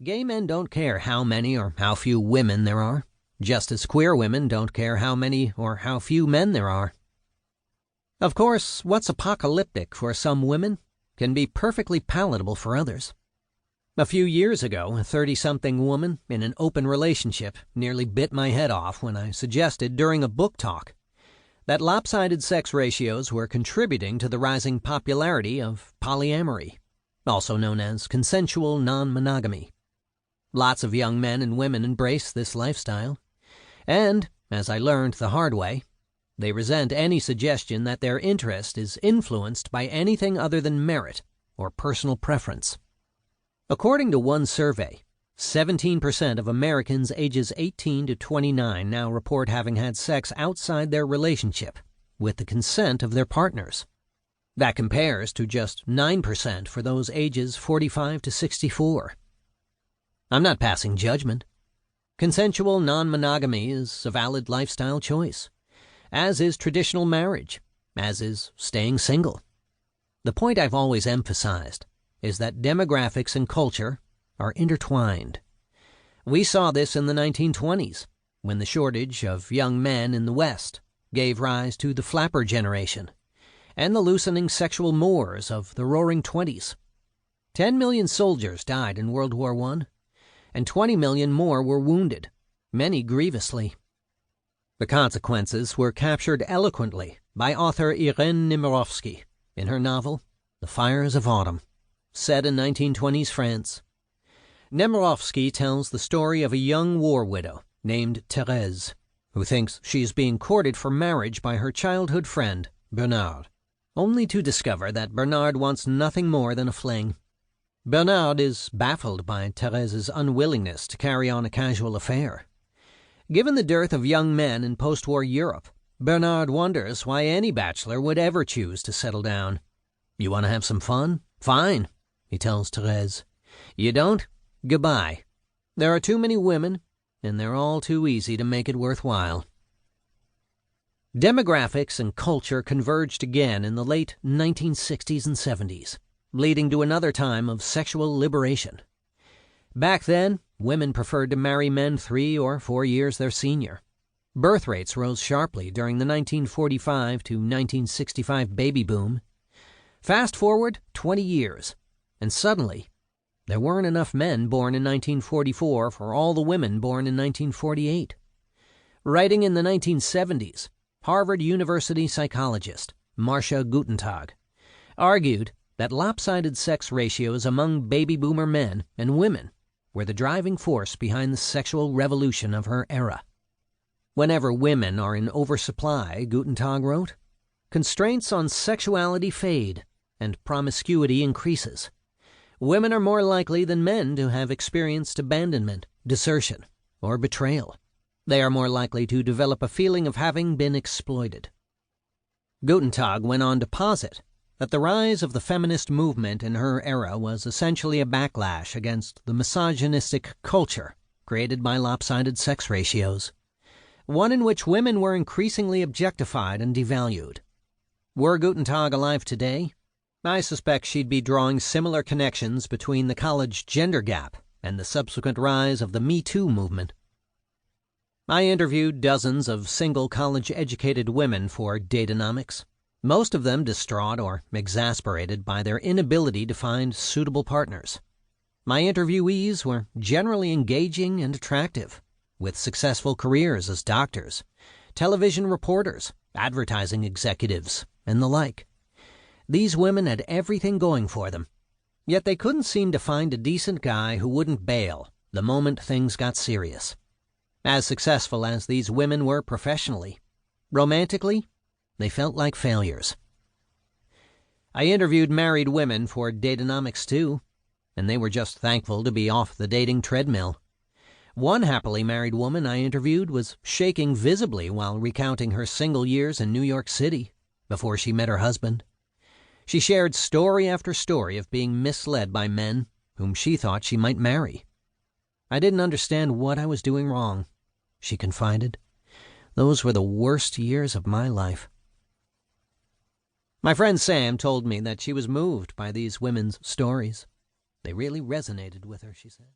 Gay men don't care how many or how few women there are, just as queer women don't care how many or how few men there are. Of course, what's apocalyptic for some women can be perfectly palatable for others. A few years ago, a 30-something woman in an open relationship nearly bit my head off when I suggested during a book talk that lopsided sex ratios were contributing to the rising popularity of polyamory, also known as consensual non-monogamy. Lots of young men and women embrace this lifestyle, and, as I learned the hard way, they resent any suggestion that their interest is influenced by anything other than merit or personal preference. According to one survey, 17% of Americans ages 18 to 29 now report having had sex outside their relationship with the consent of their partners. That compares to just 9% for those ages 45 to 64. I'm not passing judgment. Consensual non-monogamy is a valid lifestyle choice, as is traditional marriage, as is staying single. The point I've always emphasized is that demographics and culture are intertwined. We saw this in the 1920s, when the shortage of young men in the West gave rise to the flapper generation, and the loosening sexual mores of the roaring 20s. 10 million soldiers died in World War I, and 20 million more were wounded, many grievously. The consequences were captured eloquently by author Irene Nemirovsky in her novel The Fires of Autumn, set in 1920s France. Nemirovsky tells the story of a young war widow named Thérèse, who thinks she's being courted for marriage by her childhood friend, Bernard, only to discover that Bernard wants nothing more than a fling. Bernard is baffled by Thérèse's unwillingness to carry on a casual affair. Given the dearth of young men in post-war Europe, Bernard wonders why any bachelor would ever choose to settle down. "You want to have some fun? Fine," he tells Thérèse. "You don't? Goodbye. There are too many women, and they're all too easy to make it worthwhile." Demographics and culture converged again in the late 1960s and 70s, leading to another time of sexual liberation. Back then, women preferred to marry men 3 or 4 years their senior. Birth rates rose sharply during the 1945 to 1965 baby boom. Fast forward 20 years, and suddenly, there weren't enough men born in 1944 for all the women born in 1948. Writing in the 1970s, Harvard University psychologist Marcia Gutentag argued that lopsided sex ratios among baby boomer men and women were the driving force behind the sexual revolution of her era. Whenever women are in oversupply, Gutentag wrote, constraints on sexuality fade and promiscuity increases. Women are more likely than men to have experienced abandonment, desertion, or betrayal. They are more likely to develop a feeling of having been exploited. Gutentag went on to posit that the rise of the feminist movement in her era was essentially a backlash against the misogynistic culture created by lopsided sex ratios, one in which women were increasingly objectified and devalued. Were Gutentag alive today, I suspect she'd be drawing similar connections between the college gender gap and the subsequent rise of the Me Too movement. I interviewed dozens of single college-educated women for Datanomics, most of them distraught or exasperated by their inability to find suitable partners. My interviewees were generally engaging and attractive, with successful careers as doctors, television reporters, advertising executives, and the like. These women had everything going for them, yet they couldn't seem to find a decent guy who wouldn't bail the moment things got serious. As successful as these women were professionally, romantically, they felt like failures. I interviewed married women for Datanomics too, and they were just thankful to be off the dating treadmill. One happily married woman I interviewed was shaking visibly while recounting her single years in New York City before she met her husband. She shared story after story of being misled by men whom she thought she might marry. "I didn't understand what I was doing wrong," she confided. "Those were the worst years of my life." My friend Sam told me that she was moved by these women's stories. They really resonated with her, she said.